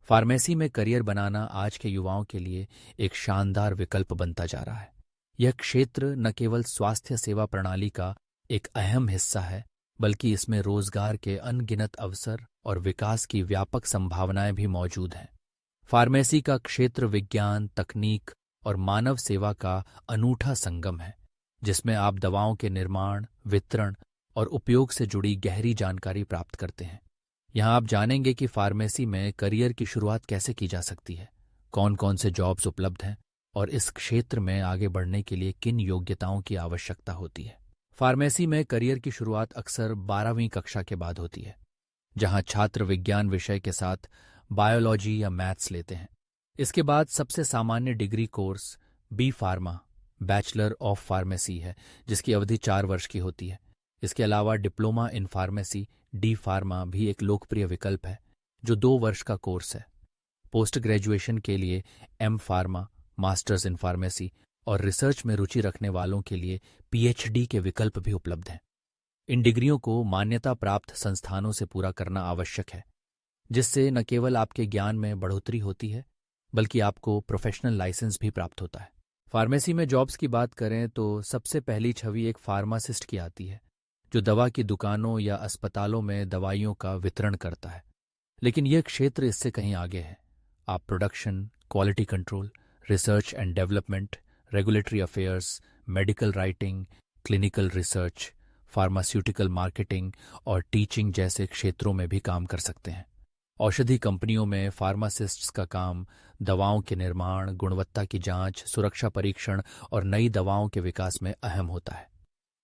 Pharmacy में career बनाना आज के युवाओं के लिए एक शानदार विकल्प बनता जा रहा है। यह क्षेत्र न केवल स्वास्थ्य सेवा प्रणाली का एक अहम हिस्सा है, बल्कि इसमें रोजगार के अनगिनत अवसर और विकास की व्यापक संभावनाएं भी मौजूद हैं। फार्मेसी का क्षेत्र विज्ञान, तकनीक और मानव सेवा का अनूठा संगम है, जिसमें आप दवाओं के निर्माण, वितरण और उपयोग से जुड़ी गहरी जानकारी प्राप्त करते हैं। यहाँ आप जानेंगे कि फार्मेसी में करियर की शुरुआत कैसे की जा सकती है, कौन कौन से जॉब्स उपलब्ध हैं और इस क्षेत्र में आगे बढ़ने के लिए किन योग्यताओं की आवश्यकता होती है। फार्मेसी में करियर की शुरुआत अक्सर 12वीं कक्षा के बाद होती है, जहाँ छात्र विज्ञान विषय के साथ बायोलॉजी या मैथ्स लेते हैं। इसके बाद सबसे सामान्य degree course B pharma, bachelor of pharmacy है, जिसकी अवधि 4 वर्ष की होती है। इसके अलावा diploma in pharmacy D pharma भी एक लोकप्रिय विकल्प है, जो 2 वर्ष का कोर्स है। पोस्ट ग्रेजुएशन के लिए M pharma, masters in pharmacy और रिसर्च में रुचि रखने वालों के लिए पीएचडी के विकल्प भी उपलब्ध हैं। इन डिग्रियों को मान्यता प्राप्त संस्थानों से पूरा करना आवश्यक है, जिससे न केवल आपके ज्ञान में बढ़ोतरी होती है, बल्कि आपको प्रोफेशनल लाइसेंस भी प्राप्त होता है। फार्मेसी में जॉब्स की बात करें तो सबसे पहली छवि एक फार्मासिस्ट की आती है, जो दवा की दुकानों या अस्पतालों में दवाइयों का वितरण करता है। लेकिन यह क्षेत्र इससे कहीं आगे है। आप production, quality control, research and development, regulatory affairs, medical writing, clinical research, pharmaceutical marketing और टीचिंग जैसे क्षेत्रों में भी काम कर सकते हैं। औषधि कंपनियों में फार्मासिस्ट्स का काम दवाओं के निर्माण, गुणवत्ता की जांच, सुरक्षा परीक्षण और नई दवाओं के विकास में अहम होता है।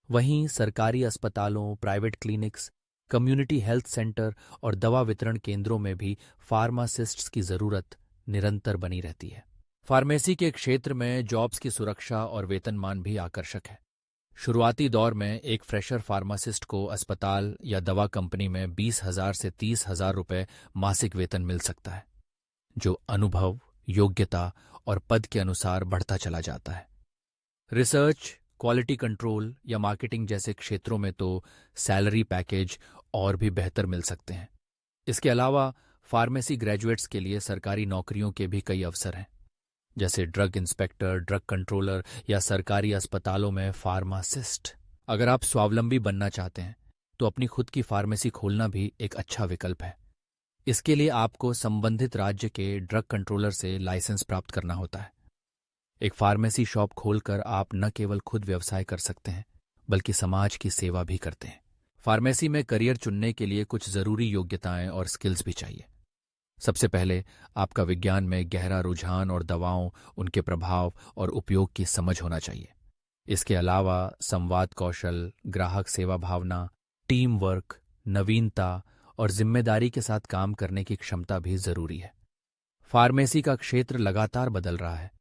वहीं सरकारी अस्पतालों, private clinics, community health centre और दवा वितरण केंद्रों में भी फार्मासिस्ट्स की जरूरत निरंतर बनी रहती है। फार्मेसी के क्षेत्र में जॉब्स की सुरक्षा और वेतनमान भी आकर्षक है। शुरुआती दौर में एक फ्रेशर फार्मासिस्ट को अस्पताल या दवा कंपनी में 20,000 से 30,000 रुपये मासिक वेतन मिल सकता है, जो अनुभव, योग्यता और पद के अनुसार बढ़ता चला जाता है। रिसर्च, क्वालिटी कंट्रोल या मार्केटिंग जैसे क्षेत्रों में तो सैलरी पैकेज और भी बेहतर मिल सकते हैं। इसके अलावा फार्मेसी ग्रेजुएट्स के लिए सरकारी नौकरियों के भी कई अवसर हैं, जैसे ड्रग इंस्पेक्टर, ड्रग कंट्रोलर या सरकारी अस्पतालों में फार्मासिस्ट। अगर आप स्वावलंबी बनना चाहते हैं तो अपनी खुद की फार्मेसी खोलना भी एक अच्छा विकल्प है। इसके लिए आपको संबंधित राज्य के ड्रग कंट्रोलर से लाइसेंस प्राप्त करना होता है। एक फार्मेसी शॉप खोलकर आप न केवल खुद व्यवसाय कर सकते हैं, बल्कि समाज की सेवा भी करते हैं। फार्मेसी में करियर चुनने के लिए कुछ जरूरी योग्यताएं और स्किल्स भी चाहिए। सबसे पहले आपका विज्ञान में गहरा रुझान और दवाओं, उनके प्रभाव और उपयोग की समझ होना चाहिए। इसके अलावा संवाद कौशल, ग्राहक सेवा भावना, टीम वर्क, नवीनता और जिम्मेदारी के साथ काम करने की क्षमता भी जरूरी है। फार्मेसी का क्षेत्र लगातार बदल रहा है,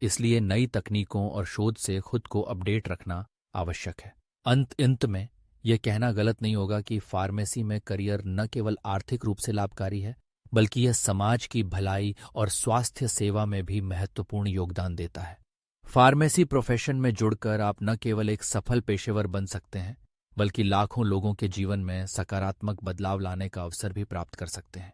इसलिए नई तकनीकों और शोध से खुद को अपडेट रखना आवश्यक है। अंत में यह कहना गलत नहीं होगा कि फार्मेसी में करियर न केवल आर्थिक रूप से लाभकारी है, बल्कि यह समाज की भलाई और स्वास्थ्य सेवा में भी महत्वपूर्ण योगदान देता है। फार्मेसी प्रोफेशन में जुड़कर आप न केवल एक सफल पेशेवर बन सकते हैं, बल्कि लाखों लोगों के जीवन में सकारात्मक बदलाव लाने का अवसर भी प्राप्त कर सकते हैं।